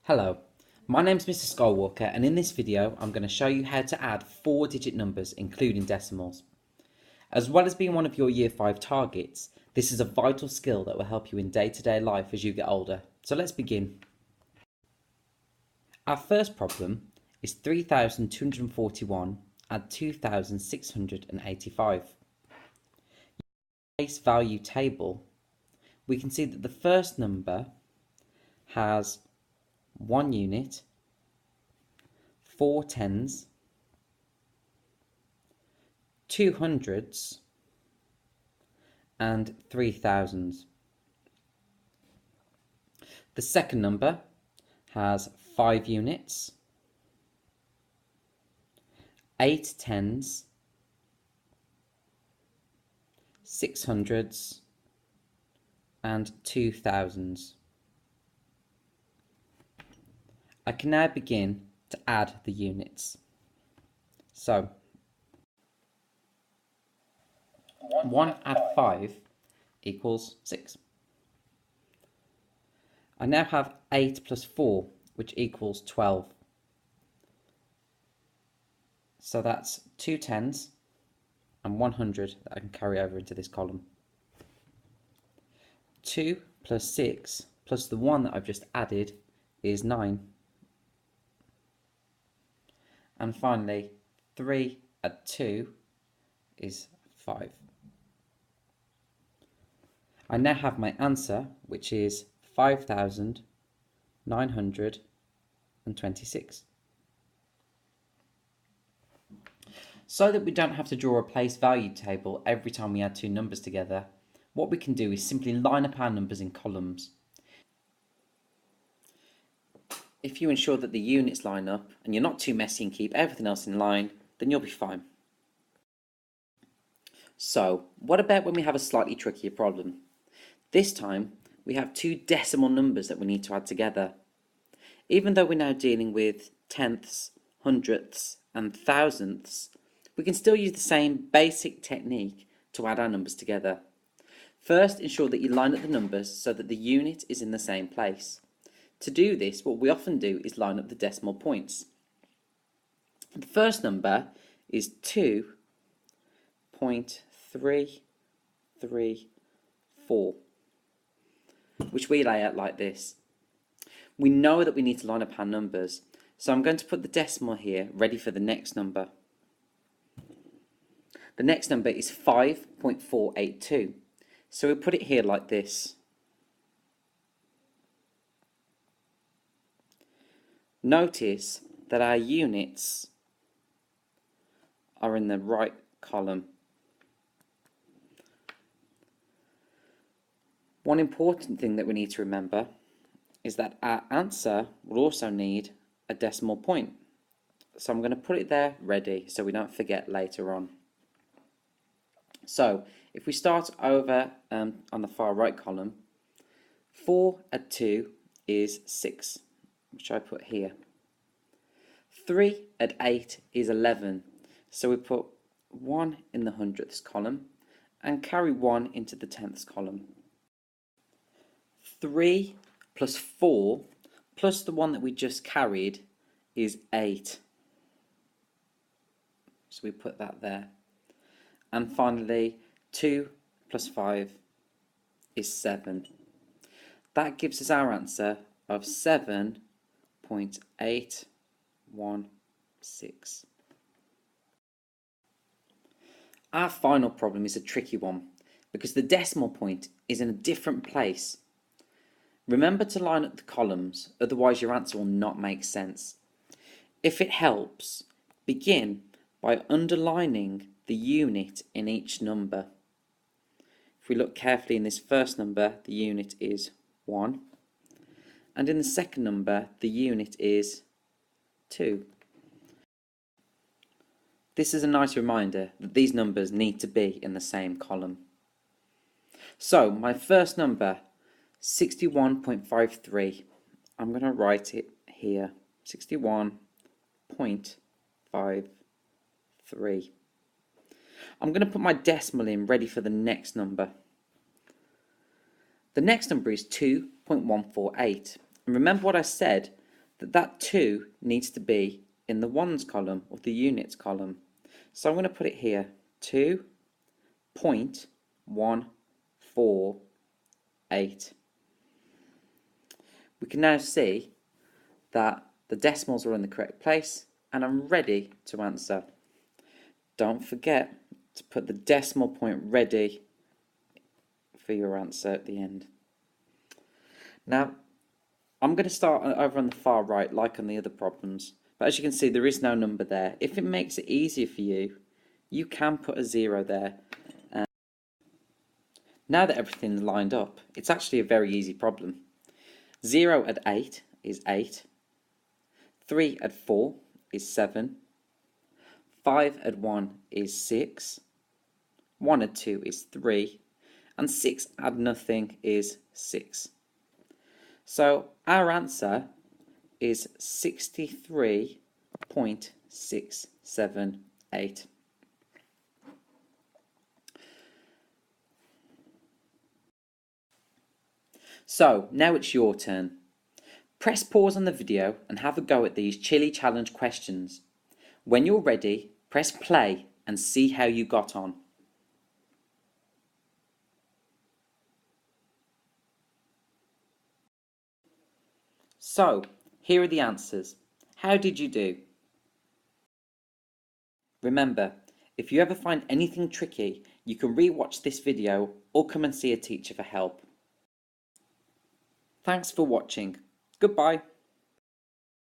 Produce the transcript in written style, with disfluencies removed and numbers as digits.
Hello, my name's Mr Skywalker, and in this video I'm going to show you how to add 4-digit numbers including decimals. As well as being one of your Year 5 targets, this is a vital skill that will help you in day-to-day life as you get older. So let's begin. Our first problem is 3,241 add 2,685. Place value table, we can see that the first number has 1 unit, 4 tens, 2 hundreds, and 3 thousands. The second number has 5 units, 8 tens, 6 hundreds, and 2 thousands. I can now begin to add the units. So 1 add 5 equals 6. I now have 8 plus 4, which equals 12. So that's 2 tens and 100 that I can carry over into this column. 2 plus 6 plus the 1 that I've just added is 9. And finally, 3 add 2 is 5. I now have my answer, which is 5,926. So that we don't have to draw a place value table every time we add two numbers together, what we can do is simply line up our numbers in columns. If you ensure that the units line up and you're not too messy and keep everything else in line, then you'll be fine. So, what about when we have a slightly trickier problem? This time, we have two decimal numbers that we need to add together. Even though we're now dealing with tenths, hundredths, and thousandths, we can still use the same basic technique to add our numbers together. First, ensure that you line up the numbers so that the unit is in the same place. To do this, what we often do is line up the decimal points. The first number is 2.334, which we lay out like this. We know that we need to line up our numbers, so I'm going to put the decimal here ready for the next number. The next number is 5.482, so we put it here like this. Notice that our units are in the right column. One important thing that we need to remember is that our answer will also need a decimal point. So I'm going to put it there ready so we don't forget later on. So if we start over on the far right column, 4 add 2 is 6. Which I put here. 3 add 8 is 11, so we put 1 in the hundredths column and carry 1 into the tenths column. 3 plus 4 plus the 1 that we just carried is 8, so we put that there. And finally, 2 plus 5 is 7. That gives us our answer of 7.816. Our final problem is a tricky one because the decimal point is in a different place. Remember to line up the columns, otherwise your answer will not make sense. If it helps, begin by underlining the unit in each number. If we look carefully in this first number, the unit is 1. And in the second number, the unit is 2. This is a nice reminder that these numbers need to be in the same column. So, my first number, 61.53, I'm going to write it here, 61.53. I'm going to put my decimal in ready for the next number. The next number is 2.148. And remember what I said that 2 needs to be in the ones column or the units column. So I'm going to put it here, 2.148. We can now see that the decimals are in the correct place and I'm ready to answer. Don't forget to put the decimal point ready for your answer at the end. Now, I'm going to start over on the far right like on the other problems, but as you can see there is no number there. If it makes it easier for you, you can put a 0 there. Now that everything's lined up, it's actually a very easy problem. 0 at 8 is 8, 3 at 4 is 7, 5 at 1 is 6, 1 at 2 is 3, and 6 at nothing is 6. So our answer is 63.678. So now it's your turn. Press pause on the video and have a go at these chili challenge questions. When you're ready, press play and see how you got on. So, here are the answers. How did you do? Remember, if you ever find anything tricky, you can re-watch this video or come and see a teacher for help. Thanks for watching. Goodbye.